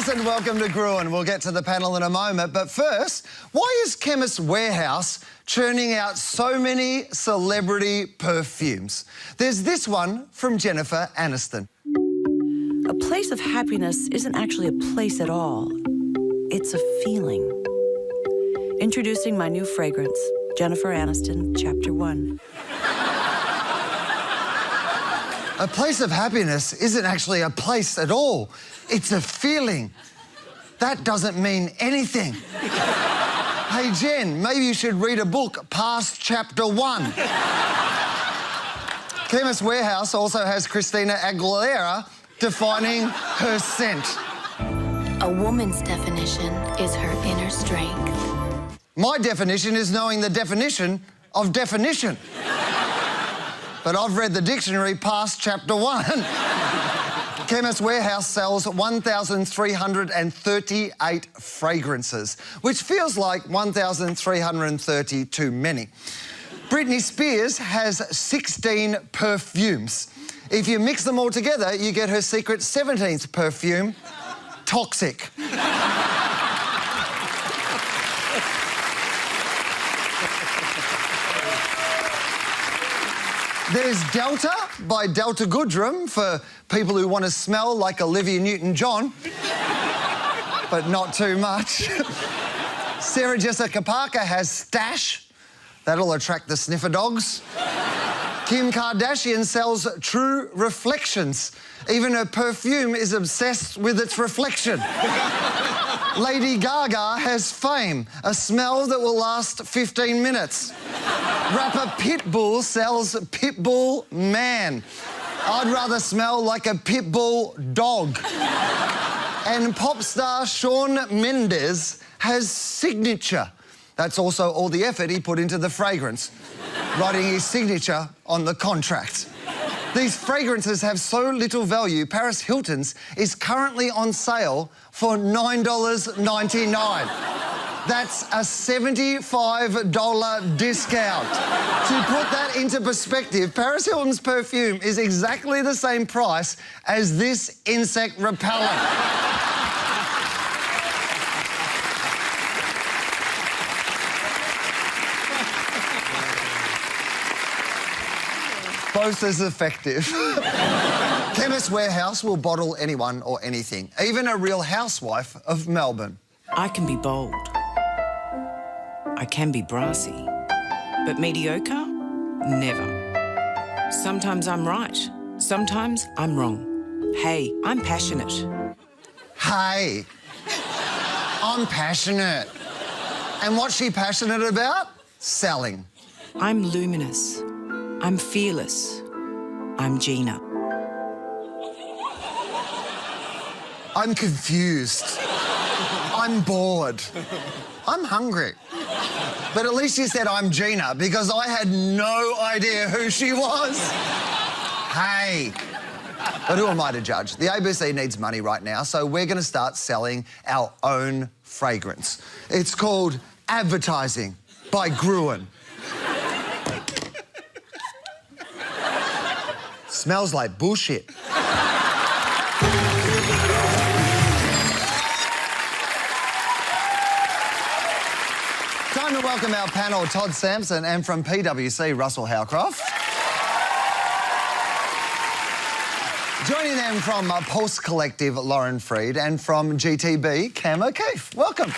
Rise and welcome to Gruen. We'll get to the panel in a moment, but first, why is Chemist Warehouse churning out so many celebrity perfumes? There's this one from Jennifer Aniston. A place of happiness isn't actually a place at all. It's a feeling. Introducing my new fragrance, Jennifer Aniston, Chapter 1. A place of happiness isn't actually a place at all. It's a feeling. That doesn't mean anything. Hey, Jen, maybe you should read a book past Chapter 1. Chemist Warehouse also has Christina Aguilera defining her scent. A woman's definition is her inner strength. My definition is knowing the definition of definition. But I've read the dictionary past Chapter 1. Chemist Warehouse sells 1,338 fragrances, which feels like 1,330 too many. Britney Spears has 16 perfumes. If you mix them all together, you get her secret 17th perfume, Toxic. There's Delta by Delta Goodrum for people who want to smell like Olivia Newton-John, but not too much. Sarah Jessica Parker has Stash. That'll attract the sniffer dogs. Kim Kardashian sells True Reflections. Even her perfume is obsessed with its reflection. Lady Gaga has Fame, a smell that will last 15 minutes. Rapper Pitbull sells Pitbull Man. I'd rather smell like a Pitbull dog. And pop star Shawn Mendes has Signature. That's also all the effort he put into the fragrance, writing his signature on the contract. These fragrances have so little value, Paris Hilton's is currently on sale for $9.99. That's a $75 discount. To put that into perspective, Paris Hilton's perfume is exactly the same price as this insect repellent. Both as effective. Chemist Warehouse will bottle anyone or anything, even a real housewife of Melbourne. I can be bold. I can be brassy. But mediocre? Never. Sometimes I'm right. Sometimes I'm wrong. Hey, I'm passionate. Hey, I'm passionate. And what's she passionate about? Selling. I'm luminous. I'm fearless. I'm Gina. I'm confused. I'm bored. I'm hungry. But at least you said I'm Gina, because I had no idea who she was. Hey. But who am I to judge? The ABC needs money right now, so we're going to start selling our own fragrance. It's called Advertising by Gruen. Smells like bullshit. Time to welcome our panel, Todd Sampson, and from PwC, Russell Howcroft. Joining them from Pulse Collective, Lauren Freed, and from GTB, Cam O'Keefe. Welcome.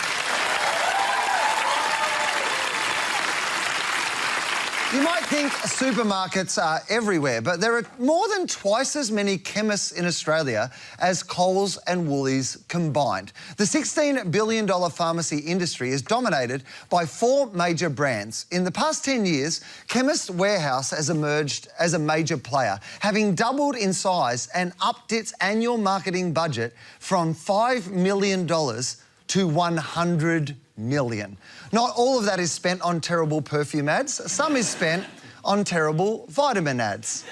You might think supermarkets are everywhere, but there are more than twice as many chemists in Australia as Coles and Woolies combined. The $16 billion pharmacy industry is dominated by 4 major brands. In the past 10 years, Chemist Warehouse has emerged as a major player, having doubled in size and upped its annual marketing budget from $5 million to $100 million. Not all of that is spent on terrible perfume ads. Some is spent on terrible vitamin ads.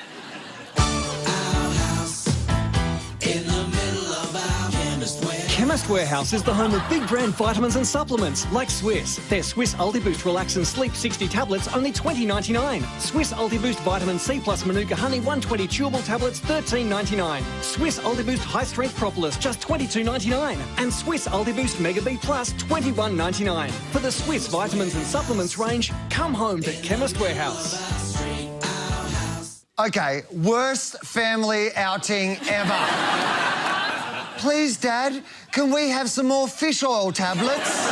Chemist Warehouse is the home of big brand vitamins and supplements like Swiss. Their Swiss Ultiboost Relax and Sleep 60 tablets only $20.99. Swiss Ultiboost Vitamin C plus Manuka Honey 120 chewable tablets $13.99. Swiss Ultiboost High Strength Propolis just $22.99. And Swiss Ultiboost Mega B Plus $21.99. For the Swiss vitamins and supplements range, come home to Chemist Warehouse. Okay, worst family outing ever. Please, Dad, can we have some more fish oil tablets?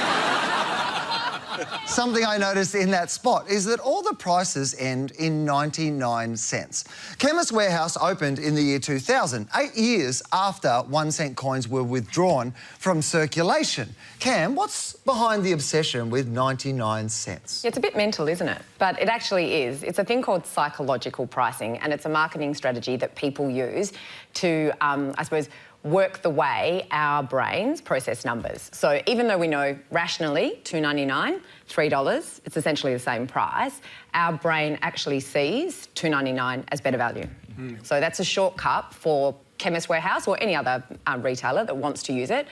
Something I noticed in that spot is that all the prices end in 99 cents. Chemist Warehouse opened in the year 2000, 8 years after 1 cent coins were withdrawn from circulation. Cam, what's behind the obsession with 99 cents? It's a bit mental, isn't it? But it actually is. It's a thing called psychological pricing, and it's a marketing strategy that people use to, I suppose, work the way our brains process numbers. So even though we know rationally $2.99, $3, it's essentially the same price, our brain actually sees $2.99 as better value. So that's a shortcut for Chemist Warehouse or any other retailer that wants to use it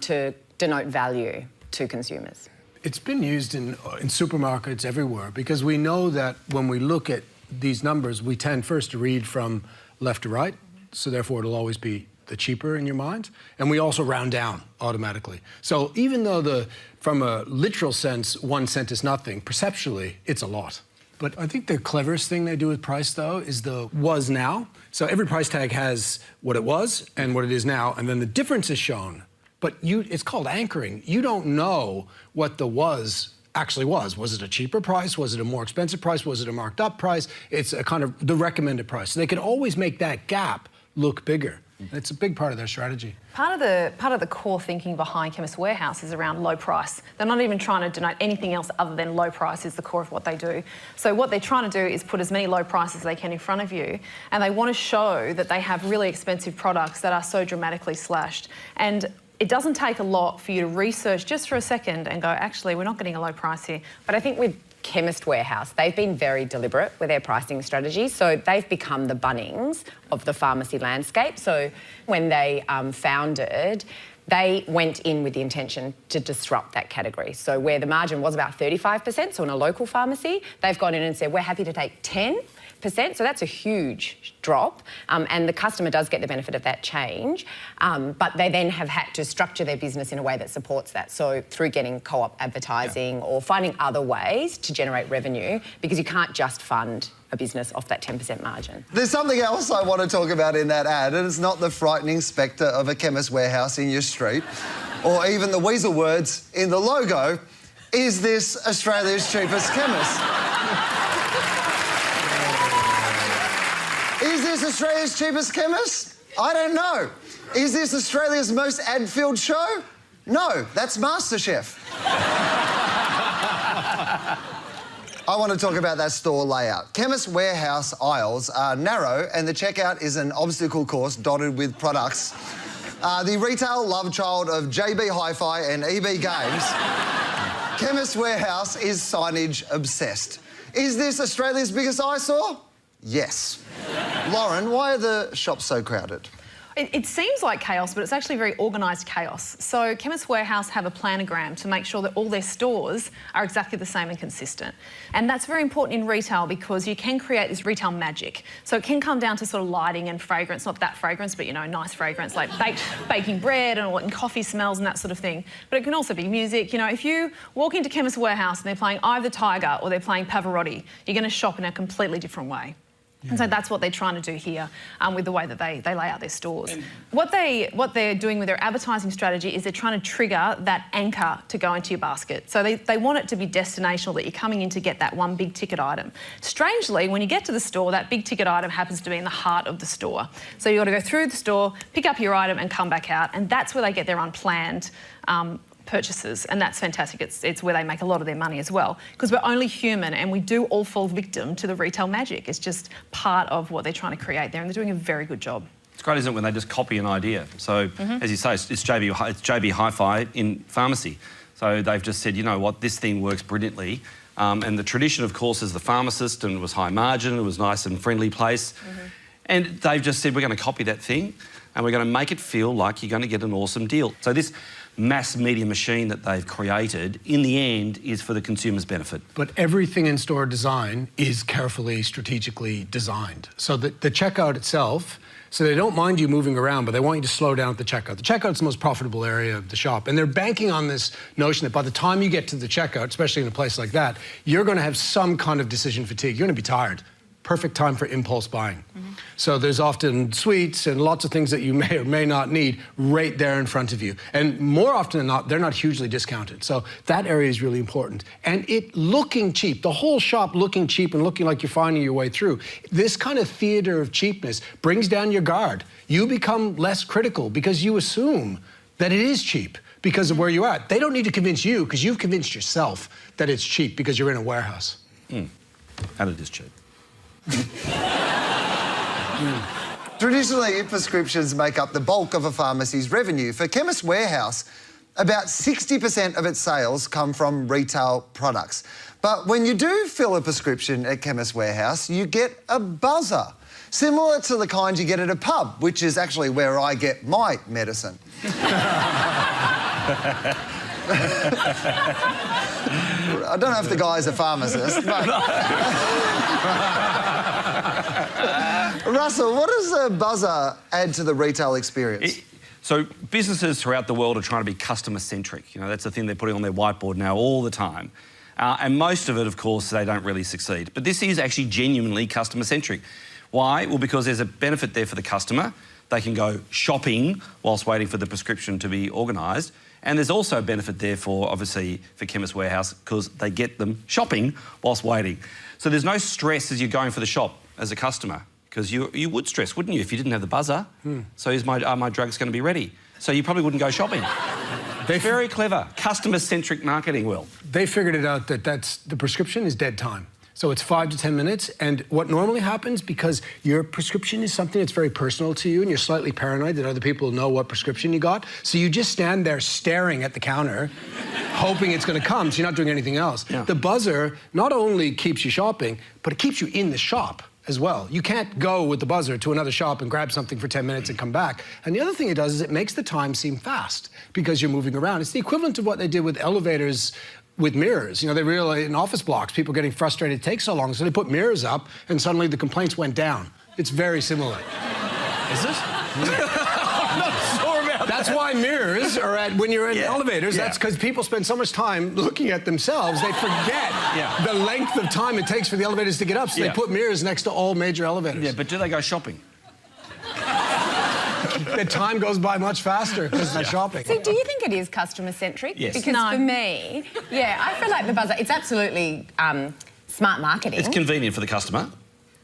to denote value to consumers. It's been used in supermarkets everywhere because we know that when we look at these numbers, we tend first to read from left to right, so therefore it'll always be the cheaper in your mind, and we also round down automatically. So even though from a literal sense, 1 cent is nothing, perceptually, it's a lot. But I think the cleverest thing they do with price, though, is the was now. So every price tag has what it was and what it is now, and then the difference is shown. But it's called anchoring. You don't know what the was actually was. Was it a cheaper price? Was it a more expensive price? Was it a marked up price? It's a kind of the recommended price. So they can always make that gap look bigger. It's a big part of their strategy. Part of the core thinking behind Chemist Warehouse is around low price. They're not even trying to denote anything else other than low price is the core of what they do. So what they're trying to do is put as many low prices as they can in front of you, and they want to show that they have really expensive products that are so dramatically slashed. And it doesn't take a lot for you to research just for a second and go, actually, we're not getting a low price here. But I think with Chemist Warehouse, they've been very deliberate with their pricing strategy. So they've become the Bunnings of the pharmacy landscape. So when they founded, they went in with the intention to disrupt that category. So where the margin was about 35%, so in a local pharmacy, they've gone in and said, we're happy to take 10%. So that's a huge drop, and the customer does get the benefit of that change, but they then have had to structure their business in a way that supports that. So through getting co-op advertising or finding other ways to generate revenue, because you can't just fund a business off that 10% margin. There's something else I want to talk about in that ad, and it's not the frightening spectre of a Chemist Warehouse in your street, or even the weasel words in the logo, is this Australia's cheapest chemist? Is this Australia's cheapest chemist? I don't know. Is this Australia's most ad-filled show? No, that's MasterChef. I want to talk about that store layout. Chemist Warehouse aisles are narrow and the checkout is an obstacle course dotted with products. The retail love child of JB Hi-Fi and EB Games, Chemist Warehouse is signage obsessed. Is this Australia's biggest eyesore? Yes. Lauren, why are the shops so crowded? It seems like chaos, but it's actually very organised chaos. So Chemist Warehouse have a planogram to make sure that all their stores are exactly the same and consistent. And that's very important in retail because you can create this retail magic. So it can come down to sort of lighting and fragrance, not that fragrance, but, you know, nice fragrance like baking bread and coffee smells and that sort of thing. But it can also be music. You know, if you walk into Chemist Warehouse and they're playing Eye of the Tiger or they're playing Pavarotti, you're going to shop in a completely different way. And so that's what they're trying to do here with the way that they lay out their stores. What they're doing with their advertising strategy is they're trying to trigger that anchor to go into your basket. So they want it to be destinational, that you're coming in to get that one big ticket item. Strangely, when you get to the store, that big ticket item happens to be in the heart of the store. So you've got to go through the store, pick up your item and come back out. And that's where they get their unplanned purchases, and that's fantastic. It's where they make a lot of their money as well, because we're only human and we do all fall victim to the retail magic. It's just part of what they're trying to create there, and they're doing a very good job. It's great, isn't it, when they just copy an idea? So, as you say, it's JB Hi-Fi in pharmacy. So they've just said, you know what, this thing works brilliantly. And the tradition, of course, is the pharmacist, and it was high margin, it was nice and friendly place. And they've just said, we're going to copy that thing and we're going to make it feel like you're going to get an awesome deal. So this mass media machine that they've created, in the end, is for the consumer's benefit. But everything in store design is carefully, strategically designed. So the checkout itself, so they don't mind you moving around, but they want you to slow down at the checkout. The checkout's the most profitable area of the shop. And they're banking on this notion that by the time you get to the checkout, especially in a place like that, you're going to have some kind of decision fatigue. You're going to be tired. Perfect time for impulse buying. So there's often sweets and lots of things that you may or may not need right there in front of you. And more often than not, they're not hugely discounted. So that area is really important. And it looking cheap, the whole shop looking cheap and looking like you're finding your way through. This kind of theater of cheapness brings down your guard. You become less critical because you assume that it is cheap because of where you're at. They don't need to convince you because you've convinced yourself that it's cheap because you're in a warehouse. And it is cheap. Traditionally, prescriptions make up the bulk of a pharmacy's revenue. For Chemist Warehouse, about 60% of its sales come from retail products. But when you do fill a prescription at Chemist Warehouse, you get a buzzer, similar to the kind you get at a pub, which is actually where I get my medicine. I don't know if the guy's a pharmacist, but... Russell, what does a buzzer add to the retail experience? So businesses throughout the world are trying to be customer-centric. You know, that's the thing they're putting on their whiteboard now all the time. And most of it, of course, they don't really succeed. But this is actually genuinely customer-centric. Why? Well, because there's a benefit there for the customer. They can go shopping whilst waiting for the prescription to be organised. And there's also a benefit there for, obviously, for Chemist Warehouse because they get them shopping whilst waiting. So there's no stress as you're going for the shop as a customer because you would stress, wouldn't you, if you didn't have the buzzer? So are my drugs going to be ready? So you probably wouldn't go shopping. They're very clever. Customer-centric marketing, Will. They figured it out that the prescription is dead time. So it's 5 to 10 minutes, and what normally happens, because your prescription is something that's very personal to you and you're slightly paranoid that other people know what prescription you got, so you just stand there staring at the counter, hoping it's going to come, so you're not doing anything else. Yeah. The buzzer not only keeps you shopping, but it keeps you in the shop as well. You can't go with the buzzer to another shop and grab something for 10 minutes and come back. And the other thing it does is it makes the time seem fast because you're moving around. It's the equivalent of what they did with elevators with mirrors. You know, they realized in office blocks, people getting frustrated it takes so long, so they put mirrors up and suddenly the complaints went down. It's very similar. Is it? I'm not sure about That's why mirrors are when you're in elevators. Yeah. That's because people spend so much time looking at themselves, they forget the length of time it takes for the elevators to get up, so they put mirrors next to all major elevators. Yeah, but do they go shopping? The time goes by much faster because they're shopping. So do you think it is customer-centric? Yes. Because for me, I feel like the buzzer, it's absolutely smart marketing. It's convenient for the customer.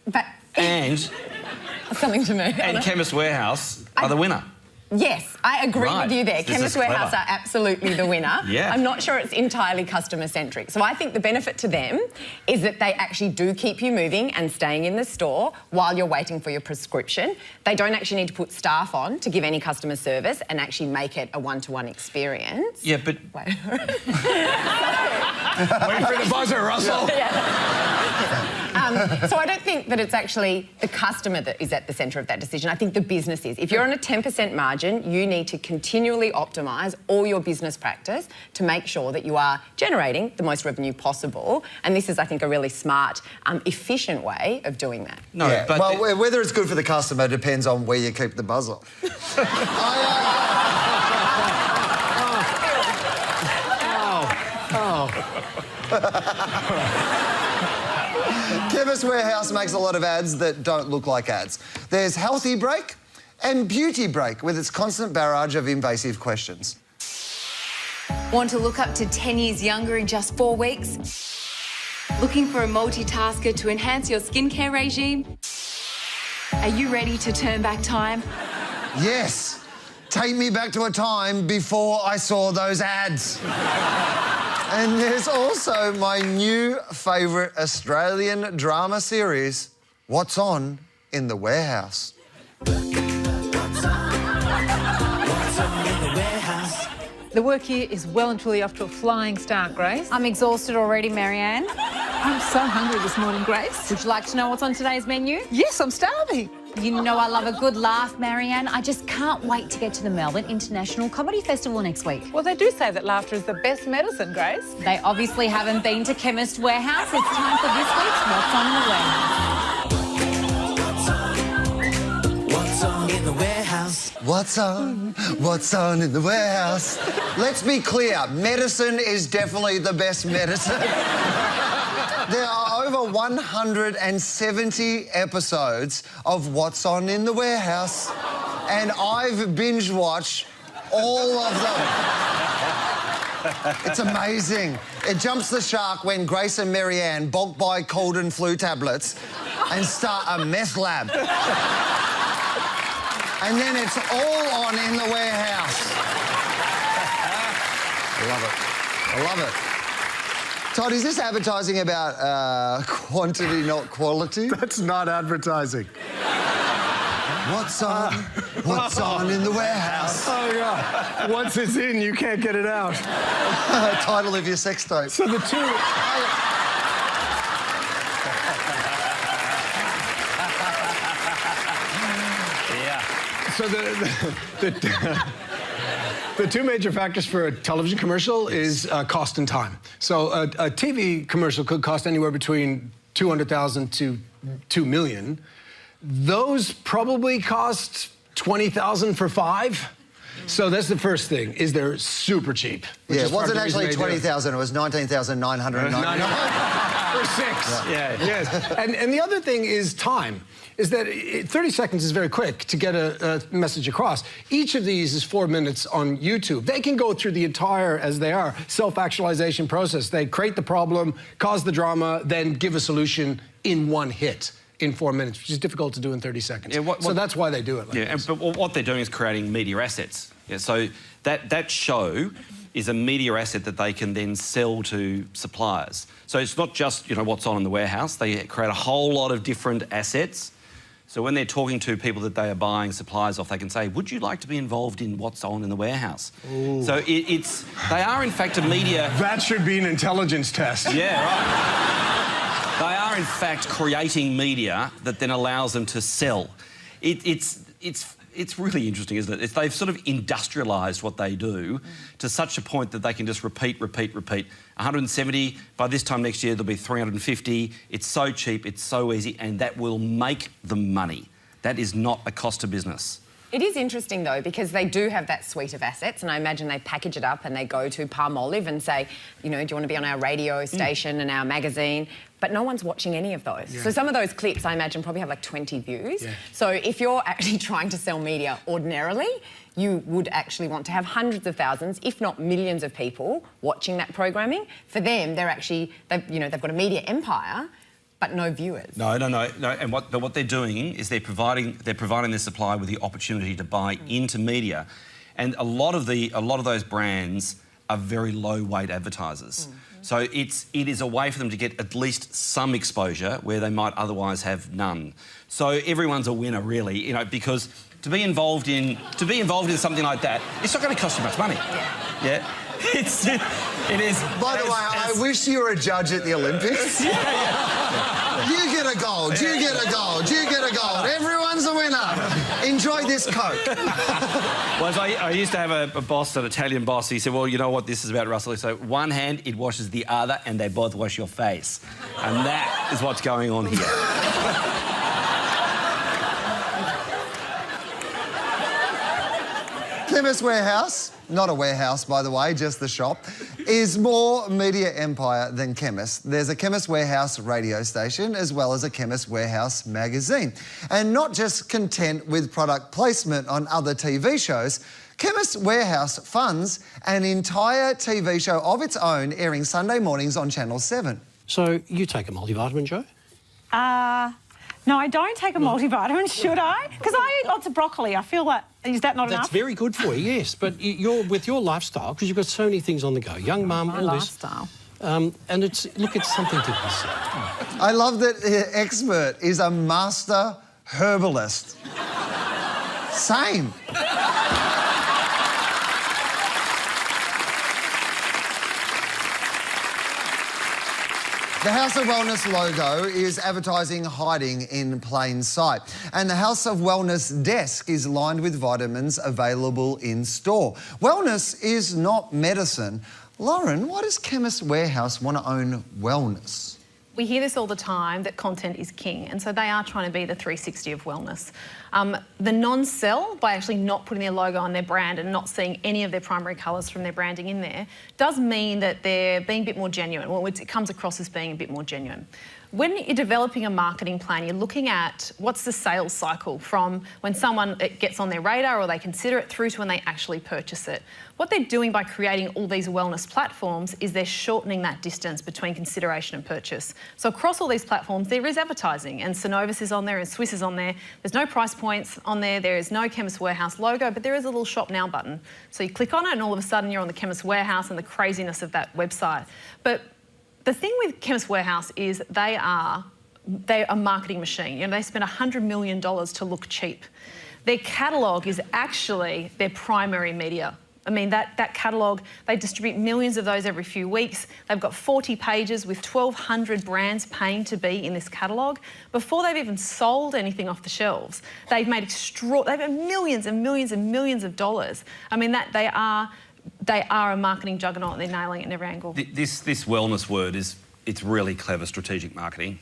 But... And... something to me. And Chemist Warehouse are the winner. Yes, I agree with you there. Chemist Warehouse are absolutely the winner. Yeah. I'm not sure it's entirely customer-centric. So I think the benefit to them is that they actually do keep you moving and staying in the store while you're waiting for your prescription. They don't actually need to put staff on to give any customer service and actually make it a one-to-one experience. Yeah, but... Wait. Wait for the buzzer, Russell. So I don't think that it's actually the customer that is at the centre of that decision. I think the business is. If you're on a 10% margin, you need to continually optimise all your business practice to make sure that you are generating the most revenue possible. And this is, I think, a really smart, efficient way of doing that. No, but... Well, whether it's good for the customer depends on where you keep the buzzer. Chemist Warehouse makes a lot of ads that don't look like ads. There's Healthy Break and Beauty Break with its constant barrage of invasive questions. Want to look up to 10 years younger in just 4 weeks? Looking for a multitasker to enhance your skincare regime? Are you ready to turn back time? Yes. Take me back to a time before I saw those ads. And there's also my new favourite Australian drama series, What's On in the Warehouse. The work here is well and truly off to a flying start, Grace. I'm exhausted already, Marianne. I'm so hungry this morning, Grace. Would you like to know what's on today's menu? Yes, I'm starving. You know I love a good laugh, Marianne. I just can't wait to get to the Melbourne International Comedy Festival next week. Well, they do say that laughter is the best medicine, Grace. They obviously haven't been to Chemist Warehouse. It's time for this week's What's On in the Warehouse. What's on in the warehouse? What's on? What's on in the warehouse? Let's be clear, medicine is definitely the best medicine. There are over 170 episodes of What's On in the Warehouse, and I've binge-watched all of them. It's amazing. It jumps the shark when Grace and Marianne bulk buy cold and flu tablets and start a meth lab. And then it's all on in the warehouse. I love it. I love it. Todd, is this advertising about quantity, not quality? That's not advertising. What's on? What's on in the warehouse? Oh, yeah. Once it's in, you can't get it out. Title of your sex tape. So the two... So the two major factors for a television commercial is cost and time. So a TV commercial could cost anywhere between $200,000 to $2 million. Those probably cost $20,000 for 5. So that's the first thing, is they're super cheap. Yeah, it wasn't actually 20,000, it was 19,999. For 6. Yeah. Yes. And the other thing is time. Is that 30 seconds is very quick to get a message across. Each of these is 4 minutes on YouTube. They can go through the entire, as they are, self-actualization process. They create the problem, cause the drama, then give a solution in one hit in 4 minutes, which is difficult to do in 30 seconds. Yeah, so that's why they do it like this. But what they're doing is creating media assets. Yeah, so that show is a media asset that they can then sell to suppliers. So it's not just, what's on in the warehouse. They create a whole lot of different assets. So when they're talking to people that they are buying supplies off, they can say, would you like to be involved in what's on in the warehouse? Ooh. So they are, in fact, a media... That should be an intelligence test. Yeah, right. They are, in fact, creating media that then allows them to sell. It's really interesting, isn't it? They've sort of industrialised what they do to such a point that they can just repeat. 170, by this time next year, there'll be 350. It's so cheap, it's so easy, and that will make them money. That is not a cost to business. It is interesting, though, because they do have that suite of assets, and I imagine they package it up and they go to Palmolive and say, do you want to be on our radio station and our magazine? But no one's watching any of those. Yeah. So some of those clips, I imagine, probably have like 20 views. Yeah. So if you're actually trying to sell media ordinarily, you would actually want to have hundreds of thousands, if not millions of people watching that programming. For them, they've got a media empire, but no viewers. No. And what they're doing is they're providing their supplier with the opportunity to buy into media, and a lot of those brands are very low-weight advertisers. So it is a way for them to get at least some exposure where they might otherwise have none. So everyone's a winner, really, because to be involved in something like that, it's not going to cost you much money. Yeah. It is. By the way, I wish you were a judge at the Olympics. You get a gold, you get a gold, you get a gold. Everyone's a winner. Enjoy this Coke. Well, I used to have a boss, an Italian boss. He said, well, you know what this is about, Russell? So one hand, it washes the other, and they both wash your face. And that is what's going on here. Chemist Warehouse, not a warehouse, by the way, just the shop, is more media empire than Chemist. There's a Chemist Warehouse radio station as well as a Chemist Warehouse magazine. And not just content with product placement on other TV shows, Chemist Warehouse funds an entire TV show of its own airing Sunday mornings on Channel 7. So you take a multivitamin, Jo? No, I don't take a multivitamin, should I? Because I eat lots of broccoli. I feel like, is that not enough? That's very good for you, yes. But with your lifestyle, because you've got so many things on the go, young mum, all lifestyle. And it's something to consider. I love that expert is a master herbalist. The House of Wellness logo is advertising hiding in plain sight. And the House of Wellness desk is lined with vitamins available in store. Wellness is not medicine. Lauren, why does Chemist Warehouse want to own wellness? We hear this all the time, that content is king, and so they are trying to be the 360 of wellness. The non-sell, by actually not putting their logo on their brand and not seeing any of their primary colours from their branding in there, does mean that they're being a bit more genuine. Well, it comes across as being a bit more genuine. When you're developing a marketing plan, you're looking at what's the sales cycle from when someone gets on their radar or they consider it through to when they actually purchase it. What they're doing by creating all these wellness platforms is they're shortening that distance between consideration and purchase. So across all these platforms, there is advertising, and Synovus is on there and Swiss is on there. There's no price points on there. There is no Chemist Warehouse logo, but there is a little shop now button. So you click on it and all of a sudden you're on the Chemist Warehouse and the craziness of that website. But the thing with Chemist Warehouse is they're a marketing machine. You know, they spend $100 million to look cheap. Their catalogue is actually their primary media. I mean, that catalogue, they distribute millions of those every few weeks. They've got 40 pages with 1,200 brands paying to be in this catalogue. Before they've even sold anything off the shelves, they've made millions and millions and millions of dollars. I mean, they are a marketing juggernaut and they're nailing it in every angle. This wellness word it's really clever strategic marketing.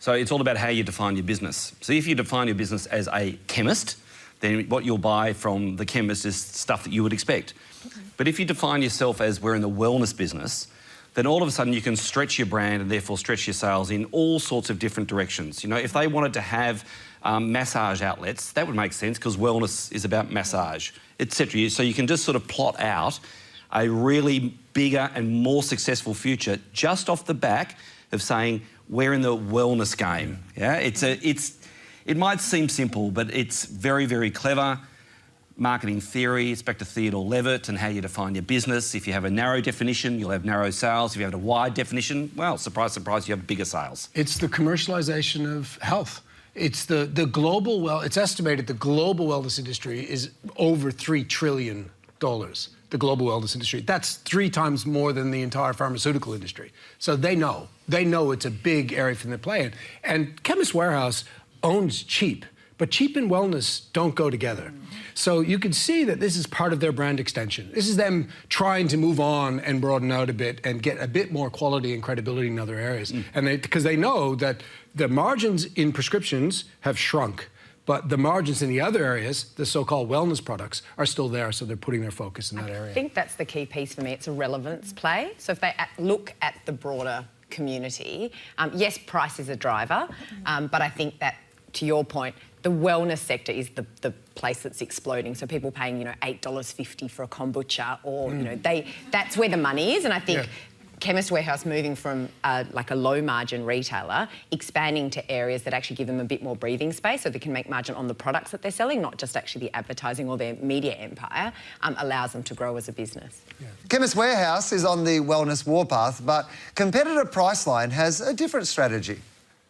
So it's all about how you define your business. So if you define your business as a chemist, then what you'll buy from the chemist is stuff that you would expect. But if you define yourself as we're in the wellness business, then all of a sudden you can stretch your brand and therefore stretch your sales in all sorts of different directions. You know, if they wanted to have massage outlets, that would make sense because wellness is about massage, etc. So you can just sort of plot out a really bigger and more successful future just off the back of saying we're in the wellness game. Yeah, it might seem simple, but it's very, very clever marketing theory. It's back to Theodore Levitt and how you define your business. If you have a narrow definition, you'll have narrow sales. If you have a wide definition, well, surprise, surprise, you have bigger sales. It's the commercialization of health. It's the global it's estimated the global wellness industry is over $3 trillion. The global wellness industry. That's 3 times more than the entire pharmaceutical industry. So they know it's a big area for them to play in. And Chemist Warehouse owns cheap, but cheap and wellness don't go together. So you can see that this is part of their brand extension. This is them trying to move on and broaden out a bit and get a bit more quality and credibility in other areas. And because they know that the margins in prescriptions have shrunk, but the margins in the other areas, the so-called wellness products, are still there, so they're putting their focus in that area. I think that's the key piece for me. It's a relevance play. So if they look at the broader community, yes, price is a driver, but I think that, to your point, the wellness sector is the place that's exploding. So people paying, you know, $8.50 for a kombucha, or you know, that's where the money is. And I think Chemist Warehouse moving from like a low margin retailer, expanding to areas that actually give them a bit more breathing space so they can make margin on the products that they're selling, not just actually the advertising or their media empire, allows them to grow as a business. Chemist Warehouse is on the wellness warpath, but competitor Priceline has a different strategy.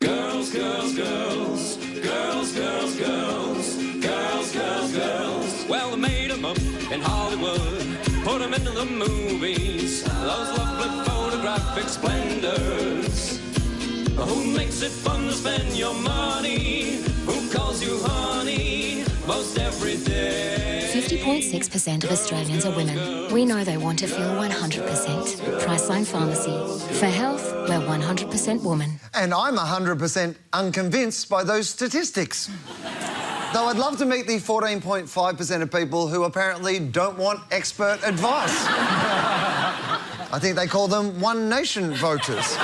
Girls, girls, girls, girls, girls, girls, girls, girls, girls. Well, they made them up in Hollywood, put them into the movies, those lovely photographic splendors. Who makes it fun to spend your money? Who calls you honey most every day? 50.6% of Australians are women. We know they want to feel 100%. Priceline Pharmacy. For health, we're 100% woman. And I'm 100% unconvinced by those statistics. Though I'd love to meet the 14.5% of people who apparently don't want expert advice. I think they call them One Nation voters.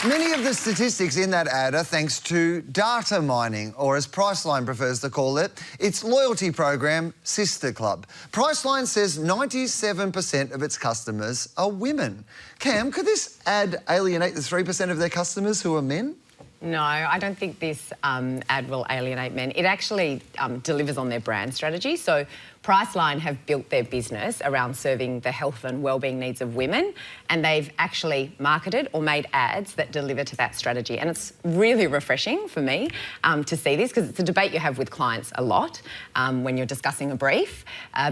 Many of the statistics in that ad are thanks to data mining, or as Priceline prefers to call it, its loyalty program, Sister Club. Priceline says 97% of its customers are women. Cam, could this ad alienate the 3% of their customers who are men? No, I don't think this ad will alienate men. It actually delivers on their brand strategy. So Priceline have built their business around serving the health and wellbeing needs of women, and they've actually marketed or made ads that deliver to that strategy. And it's really refreshing for me to see this, because it's a debate you have with clients a lot when you're discussing a brief,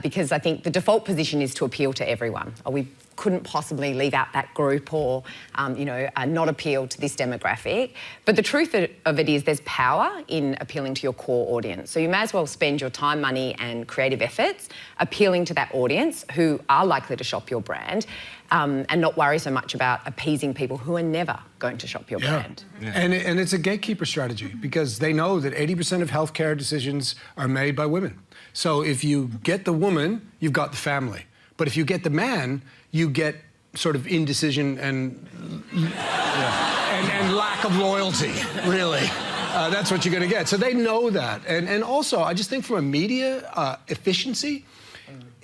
because I think the default position is to appeal to everyone. We couldn't possibly leave out that group or, not appeal to this demographic. But the truth of it is there's power in appealing to your core audience. So you may as well spend your time, money and creative efforts appealing to that audience who are likely to shop your brand, and not worry so much about appeasing people who are never going to shop your brand. Yeah. And it's a gatekeeper strategy, because they know that 80% of healthcare decisions are made by women. So if you get the woman, you've got the family. But if you get the man, you get sort of indecision and lack of loyalty, really. That's what you're going to get. So they know that. And also, I just think from a media efficiency,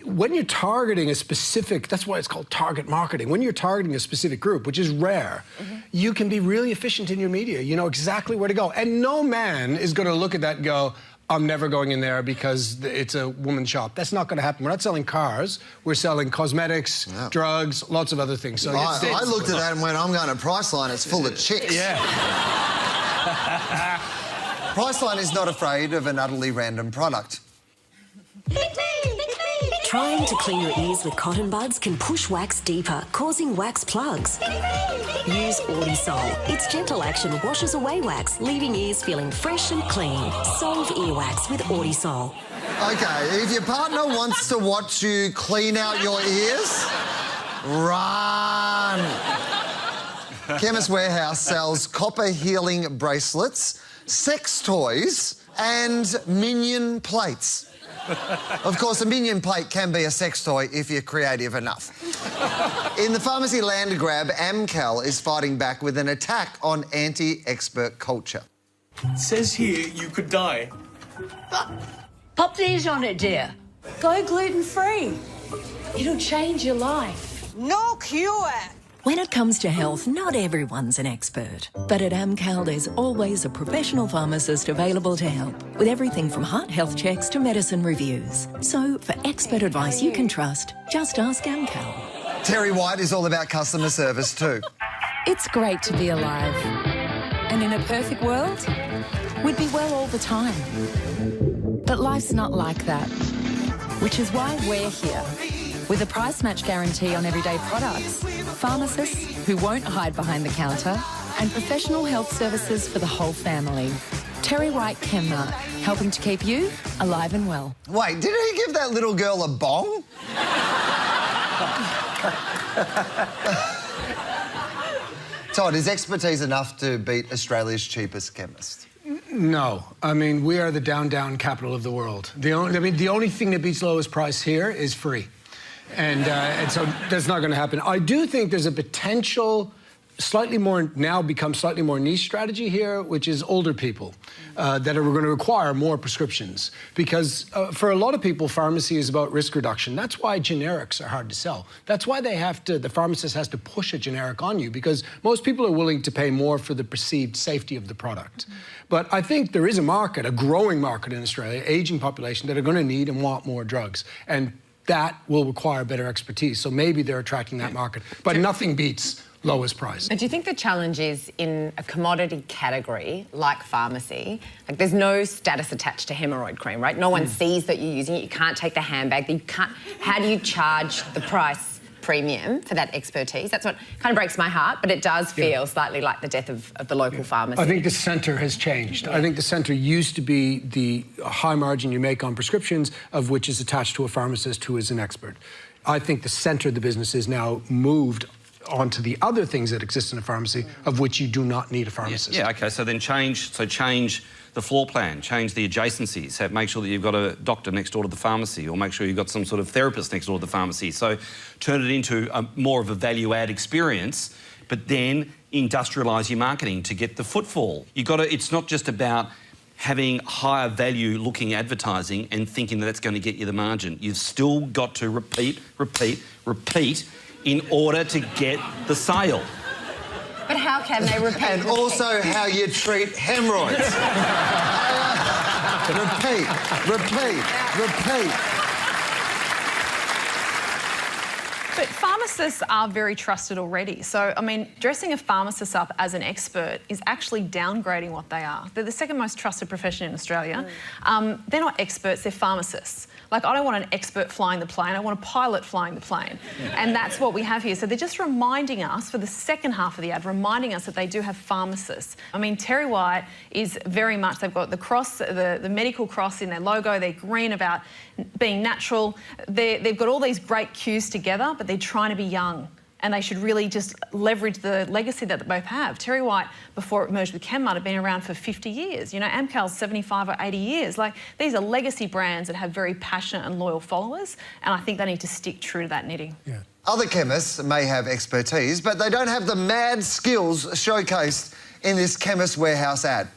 when you're targeting a specific, that's why it's called target marketing, when you're targeting a specific group, which is rare, you can be really efficient in your media. You know exactly where to go. And no man is going to look at that and go, I'm never going in there because it's a woman's shop. That's not going to happen. We're not selling cars. We're selling cosmetics, drugs, lots of other things. So I looked at that and went, I'm going to Priceline. It's full of chicks. Yeah. Priceline is not afraid of an utterly random product. Trying to clean your ears with cotton buds can push wax deeper, causing wax plugs. Use Audisol. Its gentle action washes away wax, leaving ears feeling fresh and clean. Solve earwax with Audisol. Okay, if your partner wants to watch you clean out your ears, run. Chemist Warehouse sells copper healing bracelets, sex toys, and minion plates. Of course, a minion plate can be a sex toy if you're creative enough. In the pharmacy land grab, Amcal is fighting back with an attack on anti-expert culture. It says here you could die. Pop these on it, dear. Go gluten-free. It'll change your life. No cure. When it comes to health, not everyone's an expert. But at Amcal, there's always a professional pharmacist available to help with everything from heart health checks to medicine reviews. So for expert advice you can trust, just ask Amcal. Terry White is all about customer service too. It's great to be alive. And in a perfect world, we'd be well all the time. But life's not like that, which is why we're here. With a price match guarantee on everyday products, pharmacists who won't hide behind the counter, and professional health services for the whole family. Terry White Chemmart, helping to keep you alive and well. Wait, did he give that little girl a bong? Todd, is expertise enough to beat Australia's cheapest chemist? No. I mean, we are the down capital of the world. The only thing that beats lowest price here is free. And so that's not going to happen. I do think there's a potential, slightly more niche strategy here, which is older people that are going to require more prescriptions. Because for a lot of people, pharmacy is about risk reduction. That's why generics are hard to sell. That's why the pharmacist has to push a generic on you, because most people are willing to pay more for the perceived safety of the product. But I think there is a growing market in Australia, aging population, that are going to need and want more drugs. And that will require better expertise. So maybe they're attracting that market. But nothing beats lowest price. But do you think the challenge is in a commodity category like pharmacy, like there's no status attached to hemorrhoid cream, right? No one sees that you're using it. You can't take the handbag. How do you charge the price premium for that expertise? That's what kind of breaks my heart, but it does feel slightly like the death of the local pharmacy. I think the centre has changed. I think the centre used to be the high margin you make on prescriptions, of which is attached to a pharmacist who is an expert. I think the centre of the business is now moved onto the other things that exist in a pharmacy, of which you do not need a pharmacist. Yeah, okay, so then change the floor plan, change the adjacencies, make sure that you've got a doctor next door to the pharmacy, or make sure you've got some sort of therapist next door to the pharmacy. So turn it into more of a value-add experience, but then industrialise your marketing to get the footfall. It's not just about having higher value looking advertising and thinking that that's going to get you the margin. You've still got to repeat in order to get the sale. But how can they repeat? And also how you treat hemorrhoids. Repeat. But pharmacists are very trusted already. So, I mean, dressing a pharmacist up as an expert is actually downgrading what they are. They're the second most trusted profession in Australia. They're not experts, they're pharmacists. Like, I don't want an expert flying the plane, I want a pilot flying the plane. And that's what we have here. So they're just reminding us, for the second half of the ad, reminding us that they do have pharmacists. I mean, Terry White is very much, they've got the cross, the medical cross in their logo, they're green about being natural. They've got all these great cues together, but they're trying to be young. And they should really just leverage the legacy that they both have. Terry White, before it merged with Chemist, had been around for 50 years. You know, Amcal's 75 or 80 years. Like, these are legacy brands that have very passionate and loyal followers, and I think they need to stick true to that knitting. Yeah. Other chemists may have expertise, but they don't have the mad skills showcased in this Chemist Warehouse ad.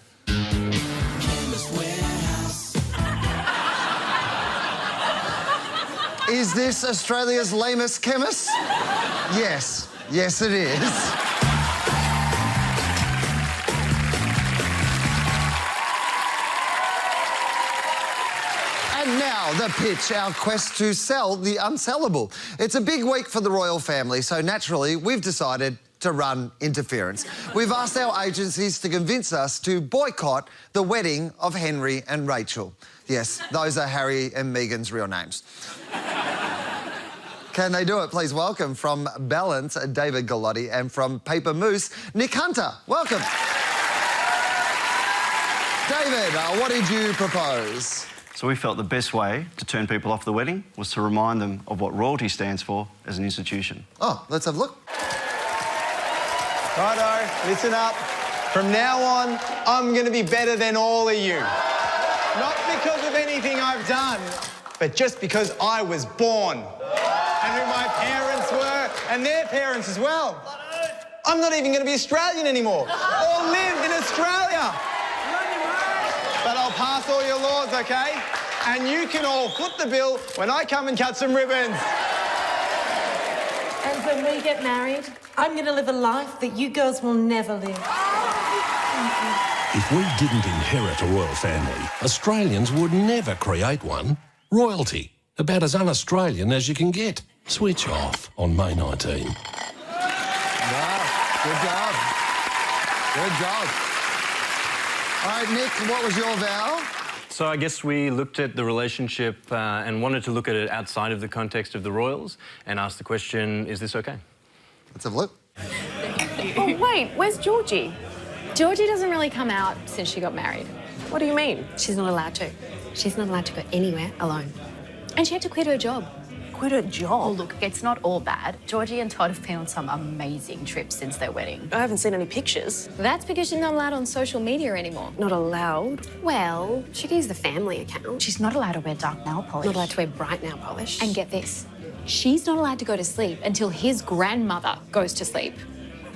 Is this Australia's lamest chemist? Yes. Yes, it is. And now, the pitch, our quest to sell the unsellable. It's a big week for the royal family, so naturally, we've decided to run interference. We've asked our agencies to convince us to boycott the wedding of Henry and Rachel. Yes, those are Harry and Meghan's real names. Can they do it? Please welcome from Balance, David Gallotti, and from Paper Moose, Nick Hunter. Welcome. David, what did you propose? So we felt the best way to turn people off the wedding was to remind them of what royalty stands for as an institution. Oh, let's have a look. Righto, listen up. From now on, I'm going to be better than all of you. Not because of anything I've done, but just because I was born. And who my parents were, and their parents as well. I'm not even going to be Australian anymore, or live in Australia. But I'll pass all your laws, OK? And you can all foot the bill when I come and cut some ribbons. And when we get married, I'm going to live a life that you girls will never live. If we didn't inherit a royal family, Australians would never create one. Royalty, about as un-Australian as you can get. Switch off on May 19. Wow, good job. Good job. All right, Nick, what was your vow? So I guess we looked at the relationship and wanted to look at it outside of the context of the royals and asked the question, is this okay? Let's have a look. Oh, wait, where's Georgie? Georgie doesn't really come out since she got married. What do you mean? She's not allowed to. She's not allowed to go anywhere alone. And she had to quit her job. Quit her job? Oh, look, it's not all bad. Georgie and Todd have been on some amazing trips since their wedding. I haven't seen any pictures. That's because she's not allowed on social media anymore. Not allowed? Well, she can use the family account. She's not allowed to wear dark nail polish. Not allowed to wear bright nail polish. And get this, she's not allowed to go to sleep until his grandmother goes to sleep.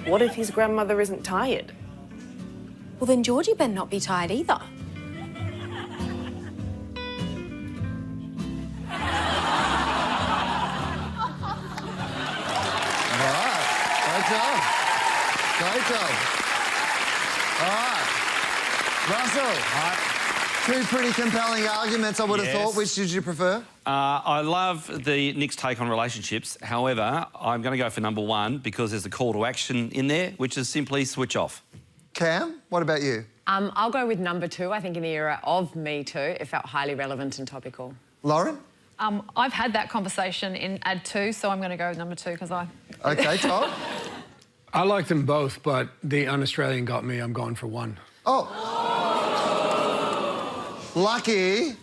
What if his grandmother isn't tired? Well, then Georgie better not be tired either. Great job. All right. Russell. Two pretty compelling arguments, I would have thought. Which did you prefer? I love Nick's take on relationships. However, I'm going to go for number one because there's a call to action in there, which is simply switch off. Cam, what about you? I'll go with number two. I think in the era of Me Too, it felt highly relevant and topical. Lauren? I've had that conversation in ad 2, so I'm going to go with number 2 because I... OK, Todd? I like them both, but the un-Australian got me. I'm going for one. Oh. Lucky. Oh,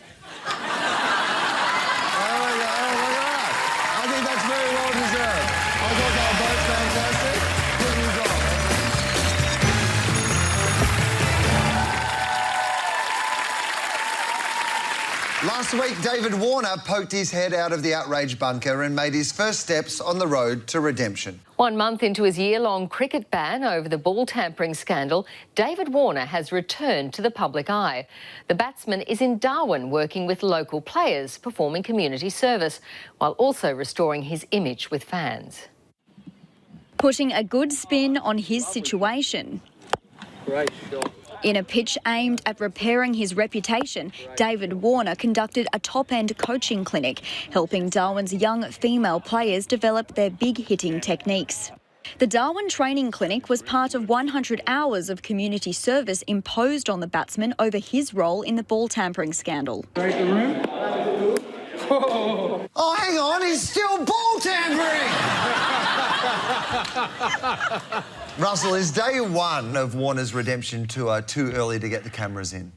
my God, look at that. I think that's very well deserved. I thought they were both fantastic. Good result. Last week, David Warner poked his head out of the outrage bunker and made his first steps on the road to redemption. 1 month into his year-long cricket ban over the ball tampering scandal, David Warner has returned to the public eye. The batsman is in Darwin working with local players, performing community service, while also restoring his image with fans. putting a good spin on his situation. Great shot. In a pitch aimed at repairing his reputation, David Warner conducted a top-end coaching clinic, helping Darwin's young female players develop their big-hitting techniques. The Darwin Training Clinic was part of 100 hours of community service imposed on the batsman over his role in the ball tampering scandal. Break the room. Oh, hang on, he's still ball tampering! Russell, is day one of Warner's redemption tour too early to get the cameras in?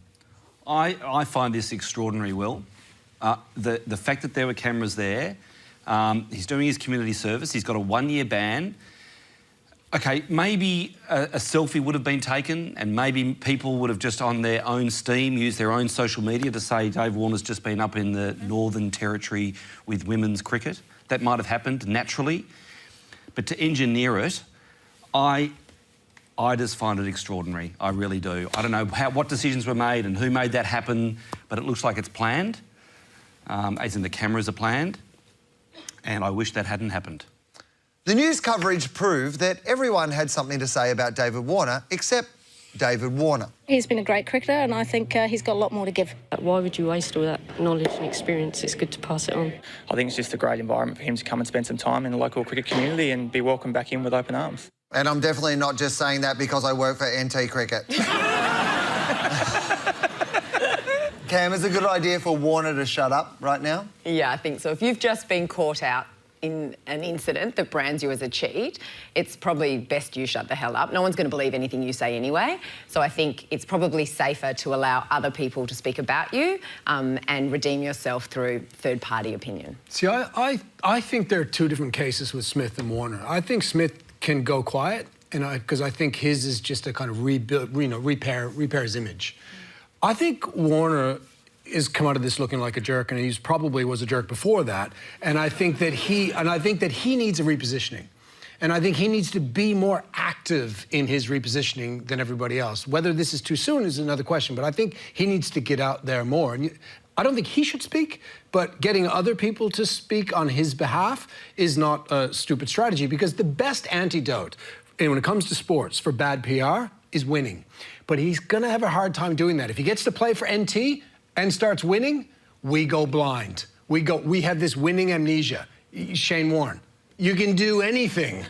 I find this extraordinary, Will. The fact that there were cameras there, he's doing his community service, he's got a 1-year ban. OK, maybe a selfie would have been taken and maybe people would have just on their own steam used their own social media to say Dave Warner's just been up in the Northern Territory with women's cricket. That might have happened naturally. But to engineer it, I just find it extraordinary. I really do. I don't know what decisions were made and who made that happen, but it looks like it's planned, as in the cameras are planned, and I wish that hadn't happened. The news coverage proved that everyone had something to say about David Warner, except David Warner. He's been a great cricketer and I think he's got a lot more to give. Why would you waste all that knowledge and experience? It's good to pass it on. I think it's just a great environment for him to come and spend some time in the local cricket community and be welcomed back in with open arms. And I'm definitely not just saying that because I work for NT Cricket. Cam, is it a good idea for Warner to shut up right now? Yeah, I think so. If you've just been caught out in an incident that brands you as a cheat, it's probably best you shut the hell up. No one's going to believe anything you say anyway. So I think it's probably safer to allow other people to speak about you and redeem yourself through third-party opinion. See, I think there are two different cases with Smith and Warner. I think Smith can go quiet, and because I think his is just a kind of rebuild, repair his image. I think Warner is come out of this looking like a jerk, and he probably was a jerk before that. And I think that he needs a repositioning, and I think he needs to be more active in his repositioning than everybody else. Whether this is too soon is another question, but I think he needs to get out there more. And I don't think he should speak, but getting other people to speak on his behalf is not a stupid strategy, because the best antidote when it comes to sports for bad PR is winning. But he's going to have a hard time doing that. If he gets to play for NT and starts winning, we go blind. We have this winning amnesia. Shane Warne, you can do anything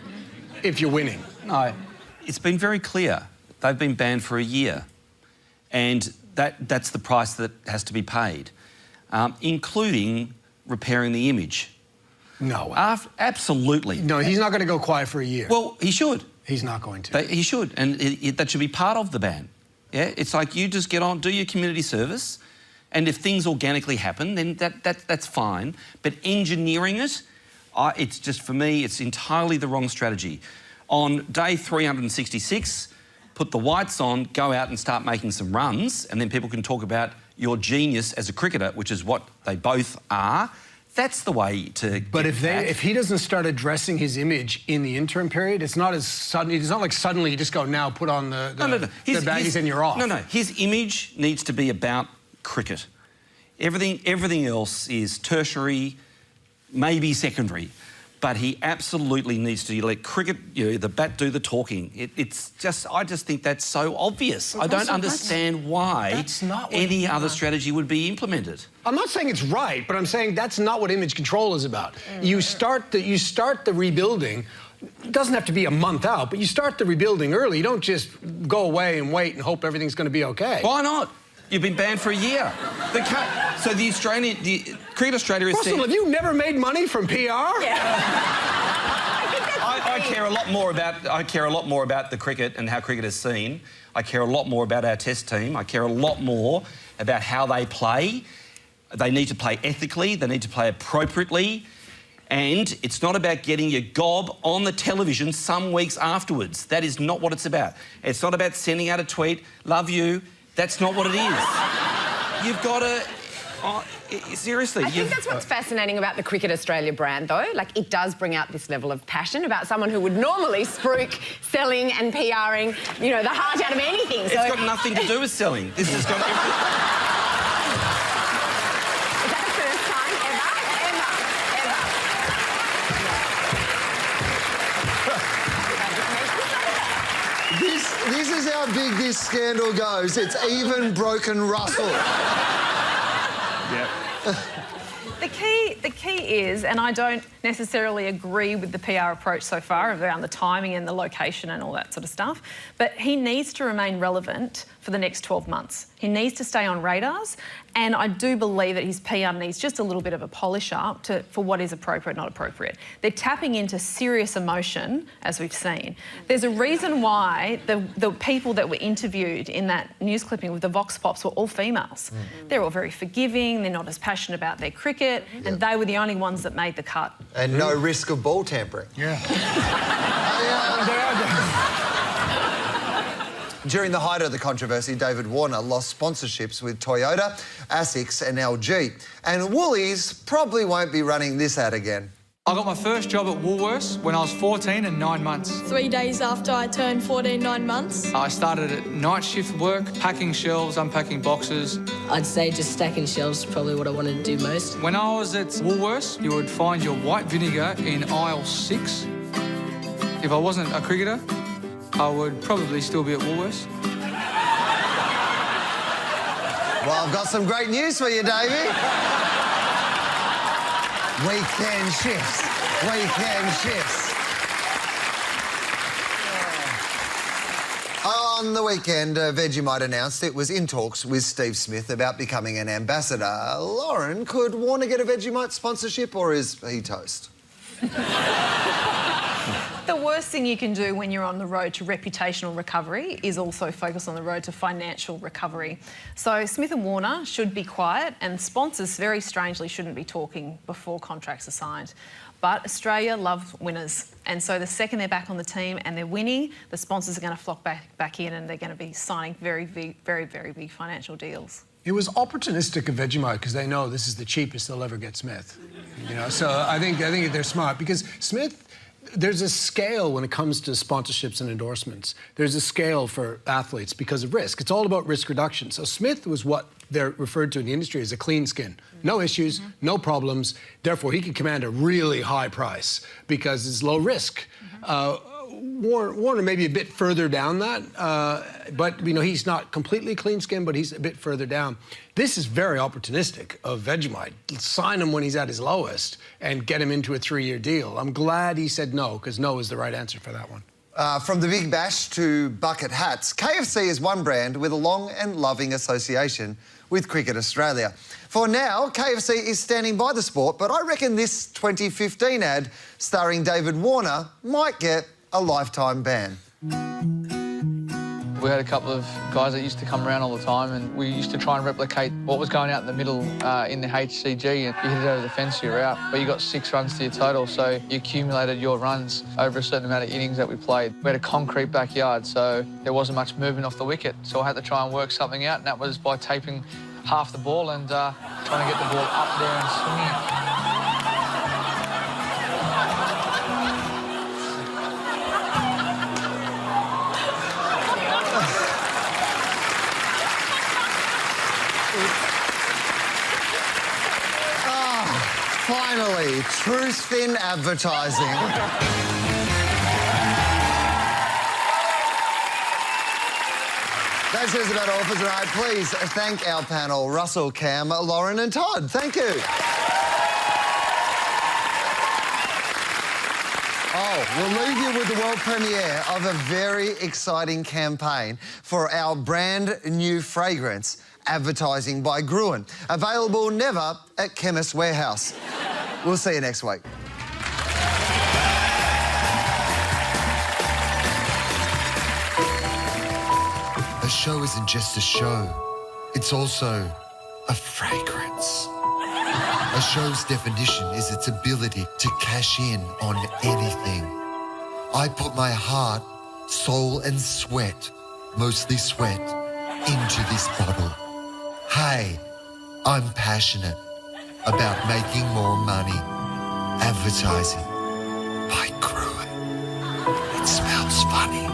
if you're winning. No, it's been very clear. They've been banned for a year, and that's the price that has to be paid, including repairing the image. No. Absolutely. No, he's not going to go quiet for a year. Well, he should. He's not going to. He should, and that should be part of the ban. Yeah, it's like you just get on, do your community service, and if things organically happen, then that's fine. But engineering it, it's just, for me, it's entirely the wrong strategy. On day 366, put the whites on, go out and start making some runs, and then people can talk about your genius as a cricketer, which is what they both are. That's the way to get But if back. if he doesn't start addressing his image in the interim period, it's not as sudden. It's not like suddenly you just go, now put on the baggies and you're off. No, his image needs to be about cricket. Everything else is tertiary, maybe secondary. But he absolutely needs to let cricket, the bat do the talking. I just think that's so obvious. I don't understand why any other strategy would be implemented. I'm not saying it's right, but I'm saying that's not what image control is about. You start the rebuilding. It doesn't have to be a month out, but you start the rebuilding early. You don't just go away and wait and hope everything's going to be okay. Why not? You've been banned for a year. So the Cricket Australia is... Russell, have you never made money from PR? Yeah. I care a lot more about the cricket and how cricket is seen. I care a lot more about our test team. I care a lot more about how they play. They need to play ethically. They need to play appropriately. And it's not about getting your gob on the television some weeks afterwards. That is not what it's about. It's not about sending out a tweet, love you. That's not what it is. You've got to... seriously. I think that's what's fascinating about the Cricket Australia brand, though. Like, it does bring out this level of passion about someone who would normally spruik selling and PRing, the heart out of anything. It's got nothing to do with selling. This has got everything... Is that the first time ever? is how big this scandal goes. It's even broken Russell. Yep. The key is, and I don't necessarily agree with the PR approach so far around the timing and the location and all that sort of stuff, but he needs to remain relevant for the next 12 months. He needs to stay on radars, and I do believe that his PR needs just a little bit of a polish up for what is appropriate, not appropriate. They're tapping into serious emotion, as we've seen. There's a reason why the people that were interviewed in that news clipping with the Vox Pops were all females. They're all very forgiving, they're not as passionate about their cricket, and they were the only ones that made the cut. And no risk of ball tampering. Yeah. During the height of the controversy, David Warner lost sponsorships with Toyota, Asics and LG. And Woolies probably won't be running this ad again. I got my first job at Woolworths when I was 14 and 9 months. 3 days after I turned 14, 9 months. I started at night shift work, packing shelves, unpacking boxes. I'd say just stacking shelves is probably what I wanted to do most. When I was at Woolworths, you would find your white vinegar in aisle 6. If I wasn't a cricketer, I would probably still be at Woolworths. Well, I've got some great news for you, Davey. Weekend shifts. Weekend shifts. On the weekend, Vegemite announced it was in talks with Steve Smith about becoming an ambassador. Lauren, could Warner get a Vegemite sponsorship, or is he toast? The worst thing you can do when you're on the road to reputational recovery is also focus on the road to financial recovery. So Smith & Warner should be quiet, and sponsors, very strangely, shouldn't be talking before contracts are signed. But Australia loves winners, and so the second they're back on the team and they're winning, the sponsors are going to flock back in, and they're going to be signing very big financial deals. It was opportunistic of Vegemite because they know this is the cheapest they'll ever get Smith. You know, so I think they're smart because Smith. There's a scale when it comes to sponsorships and endorsements. There's a scale for athletes because of risk. It's all about risk reduction. So Smith was what they're referred to in the industry as a clean skin. No issues, no problems. Therefore, he could command a really high price because it's low risk. Warner may be a bit further down that, but you know he's not completely clean skinned, but he's a bit further down. This is very opportunistic of Vegemite. Sign him when he's at his lowest and get him into a 3-year deal. I'm glad he said no, because no is the right answer for that one. From the Big Bash to bucket hats, KFC is one brand with a long and loving association with Cricket Australia. For now, KFC is standing by the sport, but I reckon this 2015 ad starring David Warner might get a lifetime ban. We had a couple of guys that used to come around all the time, and we used to try and replicate what was going out in the middle in the HCG, and you hit it over the fence, you're out. But you got 6 runs to your total, so you accumulated your runs over a certain amount of innings that we played. We had a concrete backyard, so there wasn't much movement off the wicket, so I had to try and work something out, and that was by taping half the ball and trying to get the ball up there and swinging it. Finally, truth in advertising. That's just about all for tonight. Please thank our panel, Russell, Cam, Lauren and Todd. Thank you. Oh, we'll leave you with the world premiere of a very exciting campaign for our brand new fragrance, Advertising by Gruen. Available never at Chemist Warehouse. We'll see you next week. A show isn't just a show, it's also a fragrance. A show's definition is its ability to cash in on anything. I put my heart, soul and sweat, mostly sweat, into this bottle. Hey, I'm passionate about making more money. Advertising by Gruen. It smells funny.